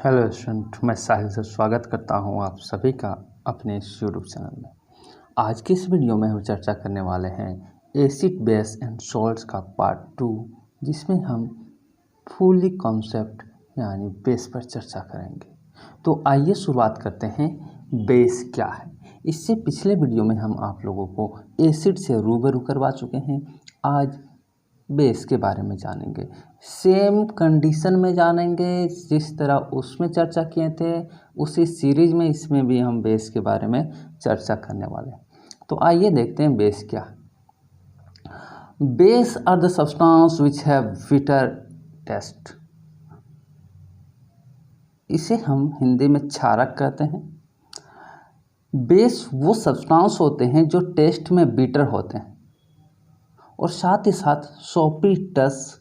Hello student, मैं साहिल से स्वागत करता हूं आप सभी का अपने इस यूट्यूब चैनल में। आज की इस वीडियो में हम चर्चा करने वाले हैं एसिड बेस एंड सॉल्ट्स का पार्ट 2, जिसमें हम फुली कॉन्सेप्ट यानी बेस पर चर्चा करेंगे। तो आइए शुरुआत करते हैं। बेस क्या है? इससे पिछले वीडियो में हम आप लोगों को एसिड से रूबरू करवा चुके हैं। आज बेस के बारे में जानेंगे, सेम कंडीशन में जानेंगे जिस तरह उसमें चर्चा किए थे। उसी सीरीज में इसमें भी हम बेस के बारे में चर्चा करने वाले हैं। तो आइए देखते हैं बेस क्या है। Base are the substance which have bitter taste. इसे हम हिंदी में क्षारक कहते हैं। बेस वो सब्सटेंस होते हैं जो टेस्ट में बिटर होते हैं और साथ ही साथ सॉपी टच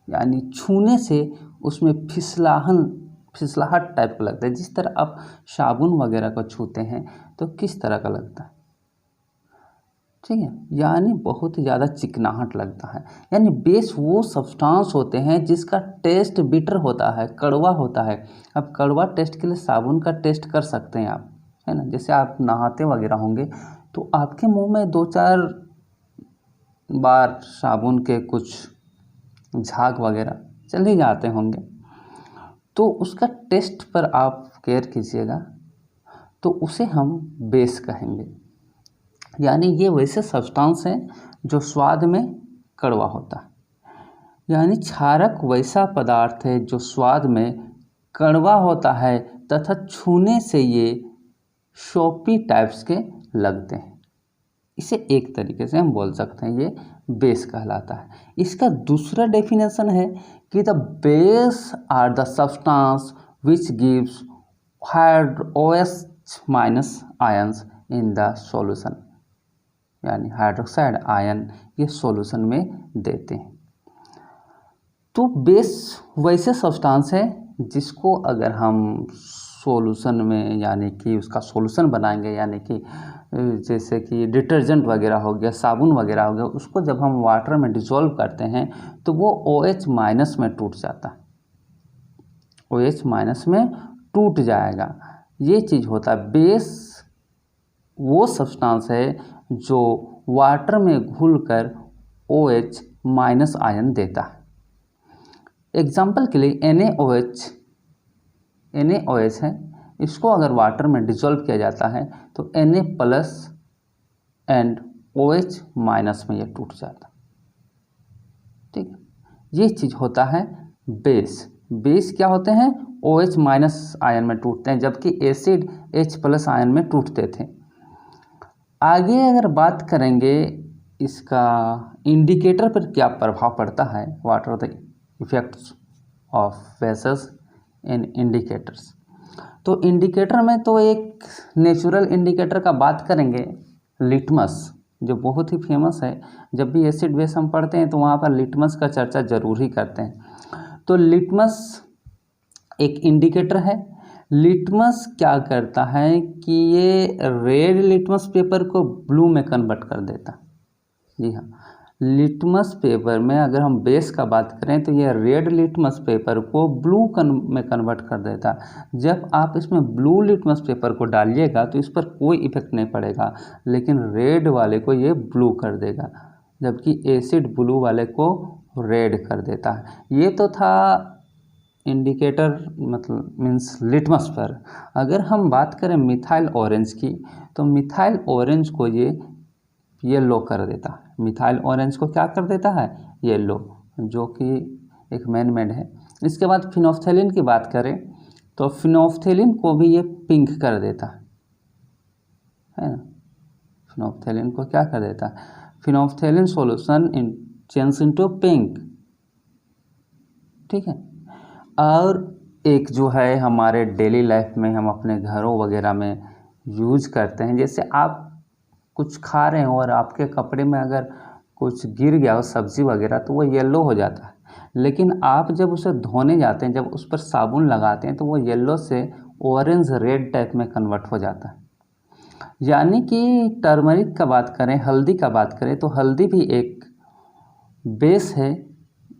यानी छूने से उसमें फिसलाहट टाइप का लगता है। जिस तरह आप साबुन वगैरह को छूते हैं तो किस तरह का लगता है, ठीक है, यानी बहुत ही ज़्यादा चिकनाहट लगता है। यानी बेस वो सब्सटेंस होते हैं जिसका टेस्ट बिटर होता है, कड़वा होता है। अब कड़वा टेस्ट के लिए साबुन का टेस्ट कर सकते हैं आप, है ना। जैसे आप नहाते वगैरह होंगे तो आपके मुंह में 2-4 बार साबुन के कुछ झाग वगैरह चल ही जाते होंगे, तो उसका टेस्ट पर आप केयर कीजिएगा, तो उसे हम बेस कहेंगे। यानी ये वैसे सब्सटेंस हैं जो स्वाद में कड़वा होता है। यानी क्षारक वैसा पदार्थ है जो स्वाद में कड़वा होता है तथा छूने से ये शॉपी टाइप्स के लगते हैं। इसे एक तरीके से हम बोल सकते हैं ये बेस कहलाता है। इसका दूसरा डेफिनेशन है कि the base are the substance which gives OH minus ions in the solution. यानी हाइड्रोक्साइड आयन ये सॉल्यूशन में देते हैं। तो बेस वैसे सब्सटेंस है जिसको अगर हम सॉल्यूशन में यानी कि उसका सॉल्यूशन बनाएंगे, यानी कि जैसे कि डिटर्जेंट वगैरह हो गया, साबुन वगैरह हो गया, उसको जब हम वाटर में डिसॉल्व करते हैं तो वो OH माइनस में टूट जाता है, OH माइनस में टूट जाएगा। ये चीज़ होता है। बेस वो सब्सटेंस है जो वाटर में घुलकर OH माइनस आयन देता है। एग्जाम्पल के लिए NaOH है, इसको अगर वाटर में डिसॉल्व किया जाता है तो Na plus and OH minus में ये टूट जाता है, ठीक है। ये चीज़ होता है बेस। बेस क्या होते हैं? OH माइनस आयन में टूटते हैं, जबकि एसिड H प्लस आयन में टूटते थे। आगे अगर बात करेंगे इसका इंडिकेटर पर क्या प्रभाव पड़ता है, what are the effects of bases in indicators. तो इंडिकेटर में तो एक नेचुरल इंडिकेटर का बात करेंगे, लिटमस, जो बहुत ही फेमस है। जब भी एसिड बेस हम पढ़ते हैं तो वहाँ पर लिटमस का चर्चा जरूर ही करते हैं। तो लिटमस एक इंडिकेटर है। लिटमस क्या करता है कि ये रेड लिटमस पेपर को ब्लू में कन्वर्ट कर देता है। जी हाँ, लिटमस पेपर में अगर हम बेस का बात करें तो ये रेड लिटमस पेपर को ब्लू में कन्वर्ट कर देता है। जब आप इसमें ब्लू लिटमस पेपर को डालिएगा तो इस पर कोई इफेक्ट नहीं पड़ेगा, लेकिन रेड वाले को ये ब्लू कर देगा, जबकि एसिड ब्लू वाले को रेड कर देता है। ये तो था इंडिकेटर, मतलब मीन्स लिटमस पर। अगर हम बात करें मिथाइल ऑरेंज की, तो मिथाइल ऑरेंज को ये येलो कर देता है। मिथाइल ऑरेंज को क्या कर देता है? येलो, जो कि एक मैन मेड है। इसके बाद फिनोफ्थेलिन की बात करें तो फिनोफ्थेलिन को भी ये पिंक कर देता है ना। फिनोफ्थेलिन को क्या कर देता है? Phenolphthalein solution in change into pink, ठीक है। और एक जो है हमारे डेली लाइफ में हम अपने घरों वगैरह में यूज करते हैं, जैसे आप कुछ खा रहे हो और आपके कपड़े में अगर कुछ गिर गया हो सब्जी वगैरह, तो वो येलो हो जाता है। लेकिन आप जब उसे धोने जाते हैं, जब उस पर साबुन लगाते हैं, तो वो येलो से ऑरेंज रेड टाइप में कन्वर्ट हो जाता है। यानी कि टर्मरिक का बात करें, हल्दी का बात करें, तो हल्दी भी एक बेस है,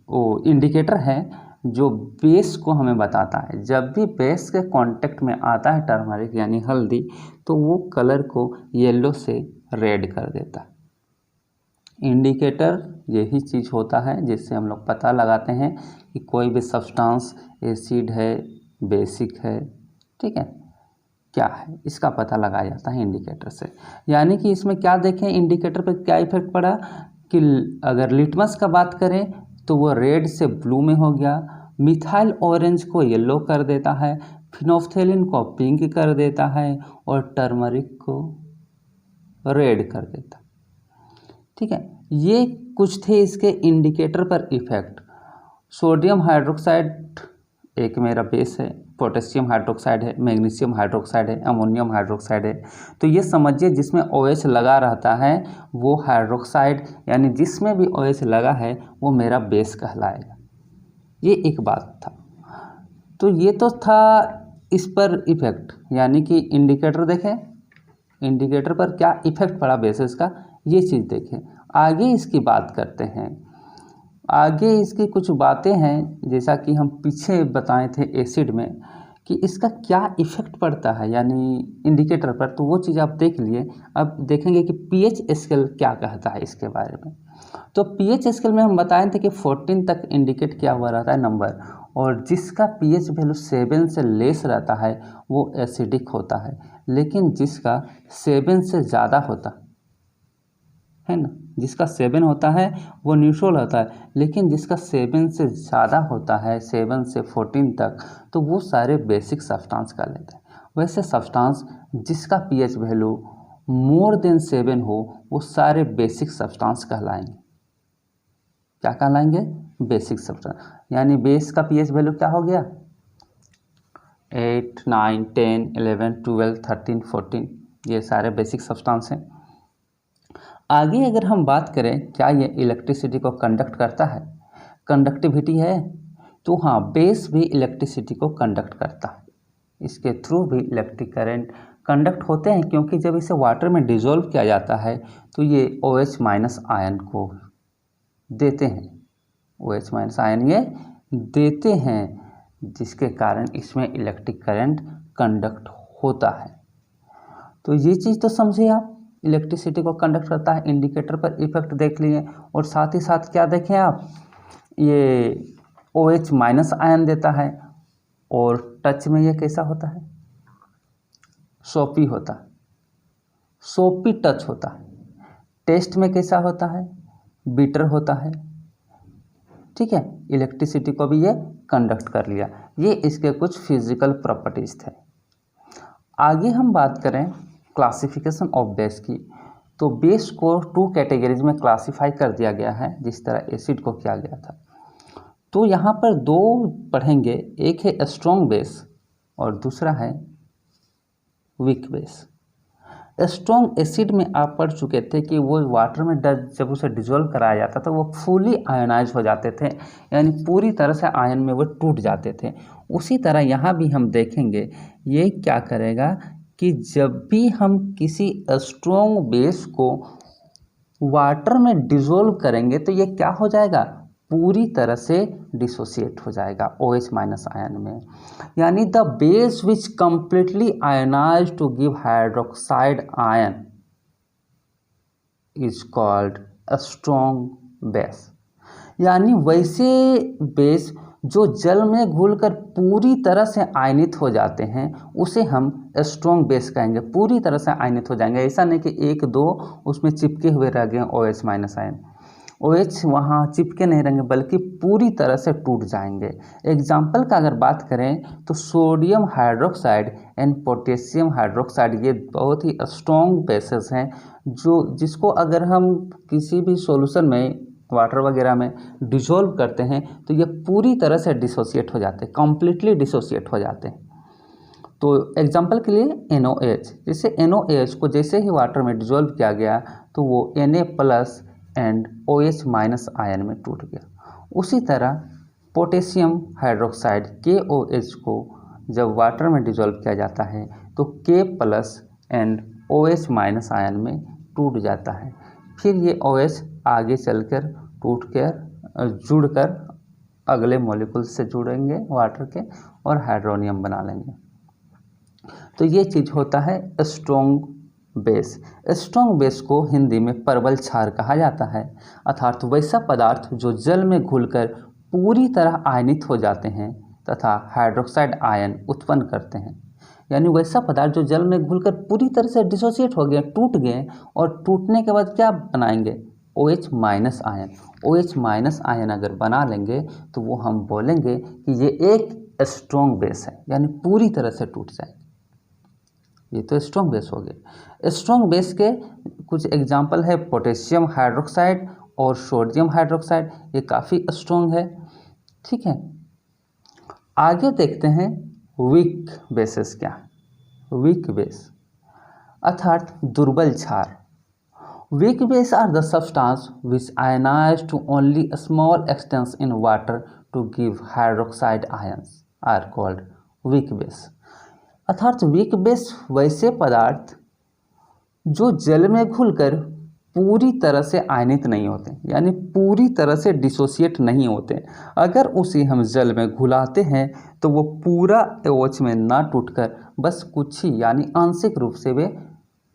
वो इंडिकेटर है जो बेस को हमें बताता है। जब भी बेस के कांटेक्ट में आता है टर्मरिक यानी हल्दी, तो वो कलर को येलो से रेड कर देता है। इंडिकेटर यही चीज़ होता है जिससे हम लोग पता लगाते हैं कि कोई भी सब्सटेंस एसिड है, बेसिक है, ठीक है, क्या है, इसका पता लगाया जाता है इंडिकेटर से। यानी कि इसमें क्या देखें, इंडिकेटर पर क्या इफेक्ट पड़ा कि अगर लिटमस का बात करें तो वो रेड से ब्लू में हो गया, मिथाइल ऑरेंज को येलो कर देता है, फिनोल्फ्थेलिन को पिंक कर देता है और टर्मरिक को रेड कर देता। ठीक है, ये कुछ थे इसके इंडिकेटर पर इफेक्ट। सोडियम हाइड्रोक्साइड एक मेरा बेस है, पोटेशियम हाइड्रोक्साइड है, मैग्नीशियम हाइड्रोक्साइड है, अमोनियम हाइड्रोक्साइड है। तो ये समझिए जिसमें OH लगा रहता है वो हाइड्रोक्साइड, यानी जिसमें भी OH लगा है वो मेरा बेस कहलाएगा। ये एक बात था। तो ये तो था इस पर इफेक्ट, यानी कि इंडिकेटर देखें, इंडिकेटर पर क्या इफेक्ट पड़ा बेसिस का, ये चीज़ देखें। आगे इसकी बात करते हैं। आगे इसकी कुछ बातें हैं, जैसा कि हम पीछे बताए थे एसिड में कि इसका क्या इफेक्ट पड़ता है यानी इंडिकेटर पर, तो वो चीज़ आप देख लिए। अब देखेंगे कि पीएच स्केल क्या कहता है इसके बारे में। तो पीएच स्केल में हम बताए थे कि 14 तक इंडिकेट किया हुआ रहता है नंबर, और जिसका पीएच वैल्यू 7 से लेस रहता है वो एसिडिक होता है, लेकिन जिसका 7 से ज़्यादा होता है ना, जिसका 7 होता है वो न्यूट्रल होता है, लेकिन जिसका 7 से ज़्यादा होता है 7 से 14 तक, तो वो सारे बेसिक सब्सटेंस का लेते हैं। वैसे सब्सटेंस जिसका पीएच वैल्यू मोर देन 7 हो वो सारे बेसिक सब्सटेंस कहलाएंगे। क्या कहलाएंगे? Basic substance. यानी बेस का पीएच वैल्यू क्या हो गया? 8, 9, 10, 11, 12, 13, 14, ये सारे बेसिक सब्सटेंस हैं। आगे अगर हम बात करें क्या ये इलेक्ट्रिसिटी को कंडक्ट करता है, कंडक्टिविटी है, तो हाँ, बेस भी इलेक्ट्रिसिटी को कंडक्ट करता है। इसके थ्रू भी इलेक्ट्रिक करंट कंडक्ट होते हैं, क्योंकि जब इसे वाटर में डिज़ोल्व किया जाता है तो ये OH माइनस आयन को देते हैं, OH माइनस आयन ये देते हैं, जिसके कारण इसमें इलेक्ट्रिक करंट कंडक्ट होता है। तो ये चीज़ तो समझे आप, इलेक्ट्रिसिटी को कंडक्ट करता है। इंडिकेटर पर इफेक्ट देख लिए, और साथ ही साथ क्या देखें आप, ये OH माइनस आयन देता है, और टच में ये कैसा होता है? सोपी होता है, सोपी टच होता है। टेस्ट में कैसा होता है? बिटर होता है। ठीक है, इलेक्ट्रिसिटी को भी ये कंडक्ट कर लिया। ये इसके कुछ फिजिकल प्रॉपर्टीज थे। आगे हम बात करें क्लासिफिकेशन ऑफ बेस की, तो बेस को 2 कैटेगरीज में क्लासिफाई कर दिया गया है, जिस तरह एसिड को किया गया था। तो यहाँ पर 2 पढ़ेंगे, एक है स्ट्रॉन्ग बेस और दूसरा है वीक बेस। स्ट्रॉन्ग एसिड में आप पढ़ चुके थे कि वो वाटर में जब उसे डिजोल्व कराया जाता था वो फुली आयनाइज हो जाते थे, यानी पूरी तरह से आयन में वो टूट जाते थे। उसी तरह यहाँ भी हम देखेंगे ये क्या करेगा कि जब भी हम किसी स्ट्रॉन्ग बेस को वाटर में डिजोल्व करेंगे तो ये क्या हो जाएगा? पूरी तरह से डिसोसिएट हो जाएगा OH माइनस आयन में। यानी the base which completely ionize to give hydroxide ion is called a strong base. यानी वैसे बेस जो जल में घुलकर पूरी तरह से आयनित हो जाते हैं उसे हम स्ट्रॉन्ग बेस कहेंगे। पूरी तरह से आयनित हो जाएंगे, ऐसा नहीं कि 1-2 उसमें चिपके हुए रह गए OH माइनस आयन। OH वहाँ चिपके नहीं रहेंगे बल्कि पूरी तरह से टूट जाएंगे। एग्जाम्पल का अगर बात करें तो sodium hydroxide and potassium hydroxide ये बहुत ही स्ट्रॉन्ग बेसेस हैं, जिसको अगर हम किसी भी सॉल्यूशन में वाटर वगैरह में डिसॉल्व करते हैं तो ये पूरी तरह से डिसोसिएट हो जाते हैं, कम्प्लीटली डिसोसिएट हो जाते हैं। तो एग्जाम्पल के लिए NOH, जैसे NOH को जैसे ही वाटर में डिसॉल्व किया गया तो वो Na+ and OH minus ion में टूट गया। उसी तरह पोटेशियम हाइड्रोक्साइड KOH को जब वाटर में डिसॉल्व किया जाता है तो K+ and OH minus ion में टूट जाता है। फिर ये OH आगे चलकर टूट कर जुड़कर अगले मॉलिक्यूल से जुड़ेंगे वाटर के और हाइड्रोनियम बना लेंगे। तो ये चीज़ होता है स्ट्रॉन्ग बेस। स्ट्रॉन्ग बेस को हिंदी में परवल क्षार कहा जाता है, अर्थात वैसा पदार्थ जो जल में घुलकर पूरी तरह आयनित हो जाते हैं तथा हाइड्रोक्साइड आयन उत्पन्न करते हैं। यानी वैसा पदार्थ जो जल में घुलकर पूरी तरह से डिसोसिएट हो गए, टूट गए, और टूटने के बाद क्या बनाएंगे, OH minus ion. OH minus ion अगर बना लेंगे तो वो हम बोलेंगे कि ये एक स्ट्रॉन्ग बेस है, यानी पूरी तरह से टूट जाएंगे। ये तो स्ट्रॉन्ग बेस हो गए। स्ट्रॉन्ग बेस के कुछ एग्जाम्पल है पोटेशियम हाइड्रोक्साइड और सोडियम हाइड्रोक्साइड, ये काफ़ी स्ट्रॉन्ग है। ठीक है, आगे देखते हैं वीक बेसेस क्या है। वीक बेस अर्थात दुर्बल क्षार। Weak base are the substance which ionize to only small extents in water to give hydroxide ions are called weak base. अर्थात वीक बेस वैसे पदार्थ जो जल में घुलकर पूरी तरह से आयनित नहीं होते, यानी पूरी तरह से डिसोसिएट नहीं होते। अगर उसे हम जल में घुलाते हैं तो वो पूरा OH में ना टूटकर बस कुछ ही यानी आंशिक रूप से वे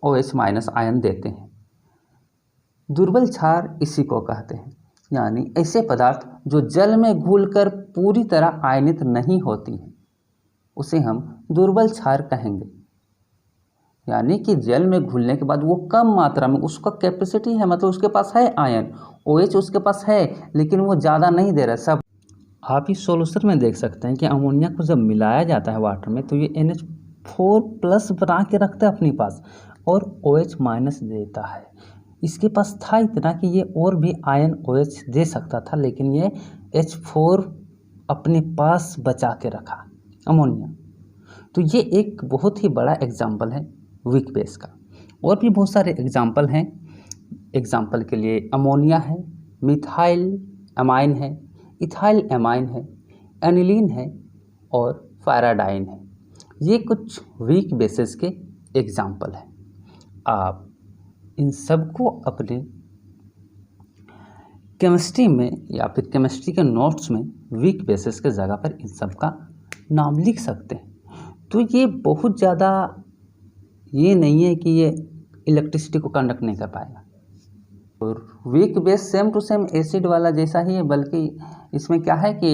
OH माइनस आयन देते हैं। दुर्बल क्षार इसी को कहते हैं, यानी ऐसे पदार्थ जो जल में घुलकर पूरी तरह आयनित नहीं होती हैं, उसे हम दुर्बल क्षार कहेंगे। यानी कि जल में घुलने के बाद वो कम मात्रा में, उसका कैपेसिटी है, मतलब उसके पास है आयन, OH उसके पास है, लेकिन वो ज़्यादा नहीं दे रहा सब। आप इस सॉल्यूशन में देख सकते हैं कि अमोनिया को जब मिलाया जाता है वाटर में तो ये NH4+ बना के रखता है अपने पास और OH माइनस देता है। इसके पास था इतना कि ये और भी आयन OH दे सकता था, लेकिन ये H4 अपने पास बचा के रखा अमोनिया। तो ये एक बहुत ही बड़ा एग्जाम्पल है वीक बेस का। और भी बहुत सारे एग्जाम्पल हैं। एग्जाम्पल के लिए अमोनिया है, मिथाइल एमाइन है, इथाइल एमाइन है, एनिलीन है और पैराडाइन है। ये कुछ वीक बेसिस के एग्जाम्पल हैं। आप इन सबको अपने केमिस्ट्री में या फिर केमिस्ट्री के नोट्स में वीक बेसिस के जगह पर इन सब का नाम लिख सकते हैं। तो ये बहुत ज़्यादा ये नहीं है कि ये इलेक्ट्रिसिटी को कंडक्ट नहीं कर पाएगा। और weak base same to same acid वाला जैसा ही है, बल्कि इसमें क्या है कि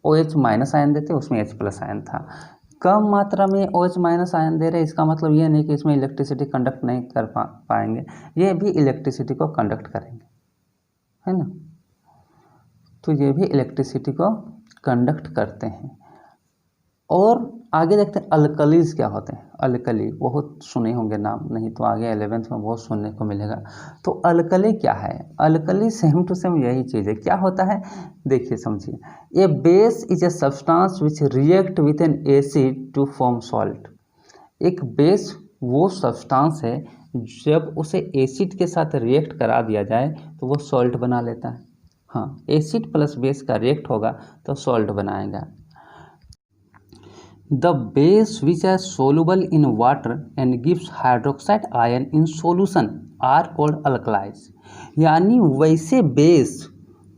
OH माइनस आयन देते, उसमें H+ आयन था। कम मात्रा में OH माइनस आयन दे रहे, इसका मतलब ये नहीं कि इसमें इलेक्ट्रिसिटी कंडक्ट नहीं कर पाएंगे, ये भी इलेक्ट्रिसिटी को कंडक्ट करेंगे, है ना। तो ये भी इलेक्ट्रिसिटी को कंडक्ट करते हैं। और आगे देखते हैं अल्कलीज क्या होते हैं। अल्कली बहुत सुने होंगे नाम, नहीं तो आगे 11th में बहुत सुनने को मिलेगा। तो अल्कली क्या है? अल्कली सेम टू सेम यही चीज़ है। क्या होता है देखिए समझिए, a base is a substance which react with an acid to form salt. एक बेस वो सब्सटेंस है जब उसे एसिड के साथ रिएक्ट करा दिया जाए तो वो सॉल्ट बना लेता है। हाँ, एसिड प्लस बेस का रिएक्ट होगा तो सॉल्ट बनाएगा। The base which is soluble in water and gives hydroxide ion in solution are called alkalis। यानी वैसे बेस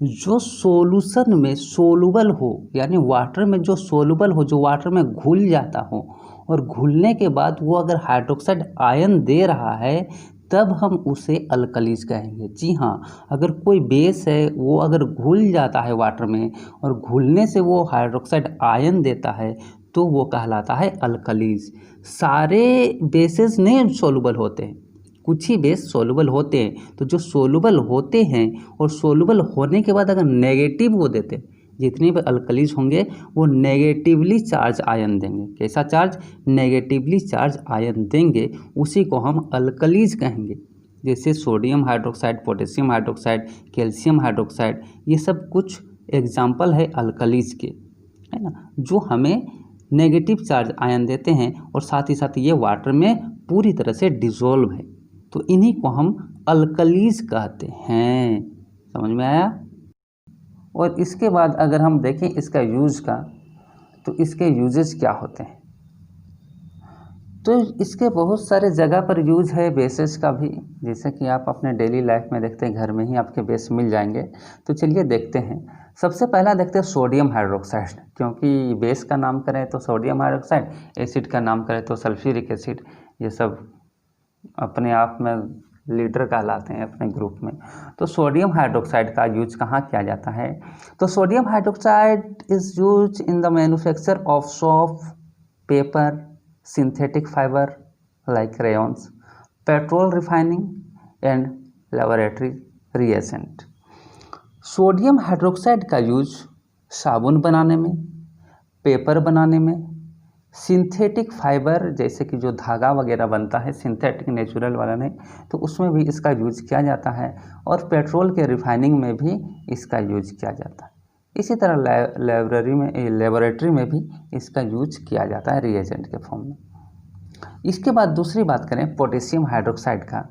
जो सोल्यूशन में सोलुबल हो, यानी वाटर में जो सोलुबल हो, जो वाटर में घुल जाता हो और घुलने के बाद वो अगर हाइड्रोक्साइड आयन दे रहा है तब हम उसे अल्कलीज कहेंगे। जी हाँ, अगर कोई बेस है वो अगर घुल जाता है वाटर में और घुलने से वो हाइड्रोक्साइड आयन देता है तो वो कहलाता है अल्कलीज। सारे बेसेस नहीं सोलुबल होते हैं, कुछ ही बेस सोलुबल होते हैं। तो जो सोलुबल होते हैं और सोलुबल होने के बाद अगर नेगेटिव वो देते हैं, जितने भी अल्कलीज होंगे वो नेगेटिवली चार्ज आयन देंगे। कैसा चार्ज? नेगेटिवली चार्ज आयन देंगे, उसी को हम अल्कलीज कहेंगे। जैसे sodium hydroxide, potassium hydroxide, calcium hydroxide, ये सब कुछ एग्जाम्पल है अल्कलीज के, है ना, जो हमें नेगेटिव चार्ज आयन देते हैं और साथ ही साथ ये वाटर में पूरी तरह से डिसॉल्व है। तो इन्हीं को हम अल्कलीज कहते हैं। समझ में आया? और इसके बाद अगर हम देखें इसका यूज़ का, तो इसके यूजेस क्या होते हैं? तो इसके बहुत सारे जगह पर यूज है बेसेस का भी, जैसे कि आप अपने डेली लाइफ में देखते हैं, घर में ही आपके बेस मिल जाएंगे। तो चलिए देखते हैं। सबसे पहला देखते हैं सोडियम हाइड्रोक्साइड, क्योंकि बेस का नाम करें तो सोडियम हाइड्रोक्साइड, एसिड का नाम करें तो सल्फ्यूरिक एसिड, ये सब अपने आप में लीडर कहलाते हैं अपने ग्रुप में। तो सोडियम हाइड्रोक्साइड का यूज कहाँ किया जाता है? तो sodium hydroxide is use in the manufacture of soap, paper, synthetic fibre like rayons, petrol refining and laboratory reagent. Sodium hydroxide का यूज साबुन बनाने में, पेपर बनाने में, सिंथेटिक फाइबर जैसे कि जो धागा वगैरह बनता है सिंथेटिक नेचुरल वाला नहीं, तो उसमें भी इसका यूज किया जाता है, और पेट्रोल के रिफाइनिंग में भी इसका यूज किया जाता है। इसी तरह लेबोरेटरी में भी इसका यूज किया जाता है रिएजेंट के फॉर्म में। इसके बाद दूसरी बात करें पोटेशियम हाइड्रोक्साइड का,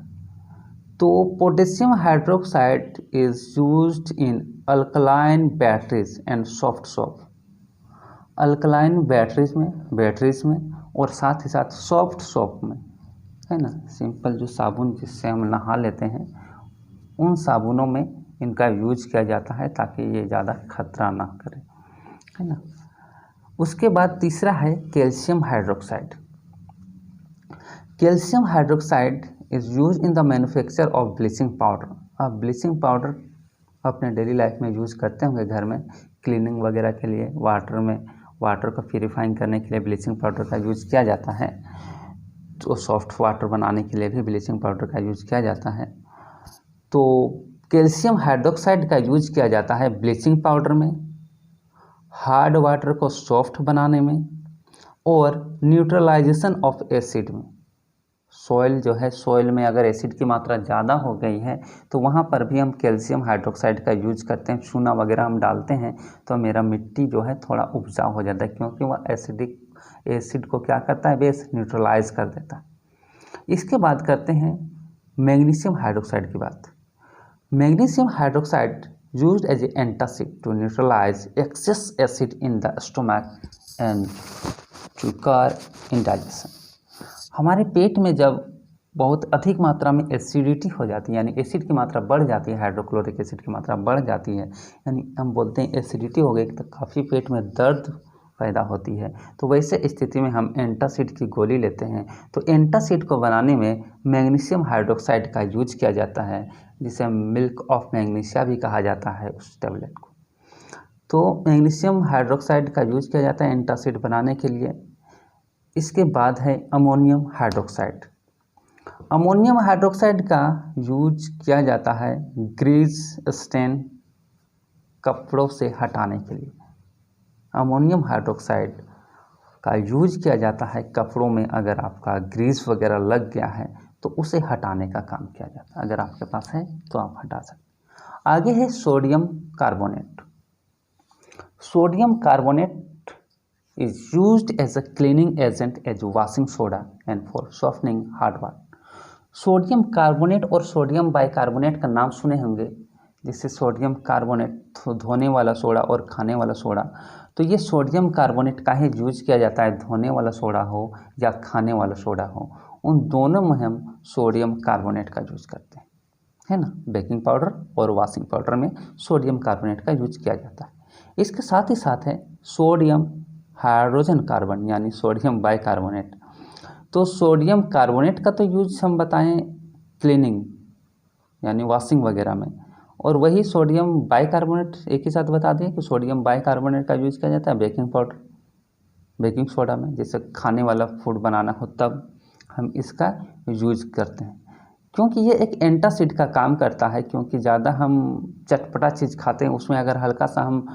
तो potassium hydroxide is used in alkaline batteries and soft soap. Alkaline batteries में और साथ ही साथ सॉफ्ट सोप में, है ना, सिंपल जो साबुन जिससे हम नहा लेते हैं उन साबुनों में इनका यूज किया जाता है ताकि ये ज़्यादा खतरा ना करे, है ना। उसके बाद तीसरा है calcium hydroxide. Calcium hydroxide is use in the manufacture of bleaching powder. आप ब्लीचिंग पाउडर अपने डेली लाइफ में यूज़ करते होंगे घर में क्लीनिंग वगैरह के लिए, वाटर को प्यूरिफाइंग करने के लिए ब्लीचिंग पाउडर का यूज़ किया जाता है, तो सॉफ्ट वाटर बनाने के लिए भी ब्लीचिंग पाउडर का यूज़ किया जाता है। तो कैल्शियम हाइड्रोक्साइड का यूज किया जाता है ब्लीचिंग पाउडर में, हार्ड वाटर को सॉफ्ट बनाने में, और न्यूट्रलाइजेशन ऑफ एसिड में। सॉइल जो है, सॉइल में अगर एसिड की मात्रा ज़्यादा हो गई है तो वहाँ पर भी हम कैल्शियम हाइड्रोक्साइड का यूज करते हैं। चूना वगैरह हम डालते हैं तो मेरा मिट्टी जो है थोड़ा उपजाऊ हो जाता है, क्योंकि वह एसिड को क्या करता है, बेस न्यूट्रलाइज कर देता है। इसके बाद करते हैं मैग्नीशियम हाइड्रोक्साइड की बात। Magnesium hydroxide used as a antacid to neutralise excess acid in the stomach and to cure indigestion. हमारे पेट में जब बहुत अधिक मात्रा में एसिडिटी हो जाती है, यानी एसिड की मात्रा बढ़ जाती है, हाइड्रोक्लोरिक एसिड की मात्रा बढ़ जाती है, यानी हम बोलते हैं एसिडिटी हो गई तो काफ़ी पेट में दर्द पैदा होती है, तो वैसे स्थिति में हम एंटासिड की गोली लेते हैं। तो एंटासिड को बनाने में मैग्नीशियम हाइड्रोक्साइड का यूज किया जाता है, जिसे मिल्क ऑफ मैग्नीशिया भी कहा जाता है उस टैबलेट को। तो मैग्नीशियम हाइड्रोक्साइड का यूज किया जाता है एंटासिड बनाने के लिए। इसके बाद है अमोनियम हाइड्रोक्साइड। अमोनियम हाइड्रोक्साइड का यूज किया जाता है ग्रीस स्टेन कपड़ों से हटाने के लिए। अमोनियम हाइड्रोक्साइड का यूज किया जाता है कपड़ों में, अगर आपका ग्रीस वगैरह लग गया है तो उसे हटाने का काम किया जाता है। अगर आपके पास है तो आप हटा सकते। आगे है sodium carbonate. Sodium carbonate is used as a cleaning agent as washing soda and for softening hard water। Sodium carbonate और सोडियम बाइकार्बोनेट का नाम सुने होंगे, जिससे सोडियम कार्बोनेट धोने वाला सोडा और खाने वाला सोडा। तो ये सोडियम कार्बोनेट का ही यूज किया जाता है, धोने वाला सोडा हो या खाने वाला सोडा हो, उन दोनों में हम सोडियम कार्बोनेट का यूज करते हैं, है ना। बेकिंग पाउडर और वॉशिंग पाउडर में सोडियम कार्बोनेट का यूज किया जाता है। इसके साथ ही साथ है सोडियम हाइड्रोजन कार्बन यानी सोडियम बाइकार्बोनेट। तो सोडियम कार्बोनेट का तो यूज हम बताएं क्लीनिंग यानी वॉशिंग वगैरह में, और वही सोडियम बाइकार्बोनेट एक ही साथ बता दें कि सोडियम बाइकार्बोनेट का यूज किया जाता है बेकिंग पाउडर, बेकिंग सोडा में, जैसे खाने वाला फूड बनाना हो तब हम इसका यूज करते हैं, क्योंकि ये एक एंटासिड का काम करता है। क्योंकि ज़्यादा हम चटपटा चीज़ खाते हैं, उसमें अगर हल्का सा हम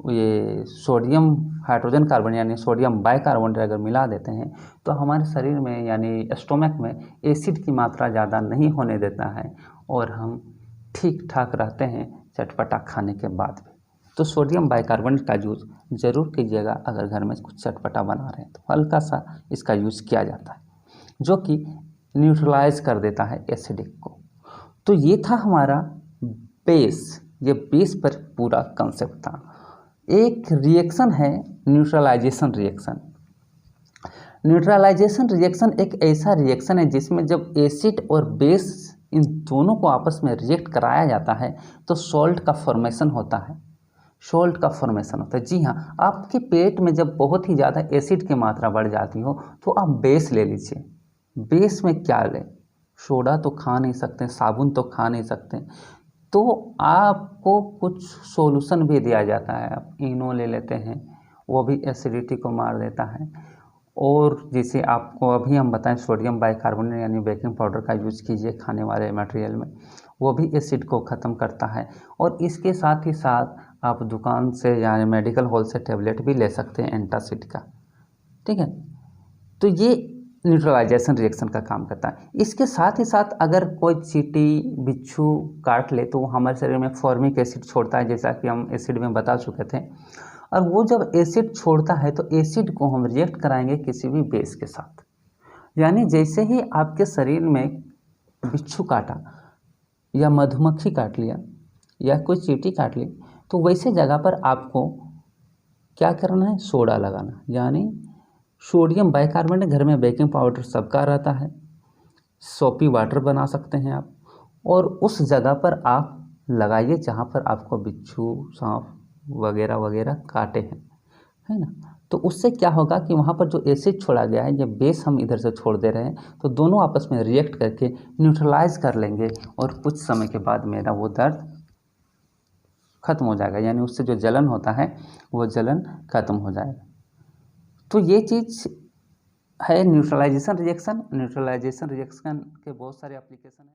ये सोडियम हाइड्रोजन कार्बन यानी सोडियम बाइकार्बोनेट अगर मिला देते हैं तो हमारे शरीर में यानी स्टोमक में एसिड की मात्रा ज़्यादा नहीं होने देता है और हम ठीक ठाक रहते हैं चटपटा खाने के बाद भी। तो सोडियम बाइकार्बोनेट का यूज़ ज़रूर कीजिएगा, अगर घर में कुछ चटपटा बना रहे हैं तो हल्का सा इसका यूज़ किया जाता है, जो कि न्यूट्रलाइज कर देता है एसिडिक को। तो ये था हमारा बेस, ये बेस पर पूरा कंसेप्ट था। एक रिएक्शन है न्यूट्रलाइजेशन रिएक्शन। न्यूट्रलाइजेशन रिएक्शन एक ऐसा रिएक्शन है जिसमें जब एसिड और बेस इन दोनों को आपस में रिएक्ट कराया जाता है तो सॉल्ट का फॉर्मेशन होता है। सॉल्ट का फॉर्मेशन होता है। जी हाँ, आपके पेट में जब बहुत ही ज़्यादा एसिड की मात्रा बढ़ जाती हो तो आप बेस ले लीजिए। बेस में क्या लें? सोडा तो खा नहीं सकते, साबुन तो खा नहीं सकते, तो आपको कुछ सॉल्यूशन भी दिया जाता है। आप इनो ले लेते हैं, वो भी एसिडिटी को मार देता है। और जैसे आपको अभी हम बताएं, सोडियम बाइकार्बोनेट यानी बेकिंग पाउडर का यूज़ कीजिए खाने वाले मटेरियल में, वो भी एसिड को ख़त्म करता है। और इसके साथ ही साथ आप दुकान से या मेडिकल हॉल से टेबलेट भी ले सकते हैं एंटासिड का। ठीक है, तो ये न्यूट्रलाइजेशन रिएक्शन का काम करता है। इसके साथ ही साथ अगर कोई चींटी बिच्छू काट ले तो वो हमारे शरीर में फॉर्मिक एसिड छोड़ता है, जैसा कि हम एसिड में बता चुके थे। और वो जब एसिड छोड़ता है तो एसिड को हम रिएक्ट कराएंगे किसी भी बेस के साथ। यानी जैसे ही आपके शरीर में बिच्छू काटा या मधुमक्खी काट लिया या कोई चींटी काट ली, तो वैसे जगह पर आपको क्या करना है? सोडा लगाना, यानी सोडियम बाइकार्बोनेट। घर में बेकिंग पाउडर सबका रहता है, सोपी वाटर बना सकते हैं आप, और उस जगह पर आप लगाइए जहाँ पर आपको बिच्छू, सांप वगैरह वगैरह काटे हैं, है ना। तो उससे क्या होगा कि वहाँ पर जो एसिड छोड़ा गया है, जब बेस हम इधर से छोड़ दे रहे हैं, तो दोनों आपस में रिएक्ट करके न्यूट्रलाइज कर लेंगे और कुछ समय के बाद मेरा वो दर्द खत्म हो जाएगा, यानी उससे जो जलन होता है वो जलन खत्म हो जाएगा। तो ये चीज़ है न्यूट्रलाइजेशन रिएक्शन। न्यूट्रलाइजेशन रिएक्शन के बहुत सारे एप्लीकेशन हैं।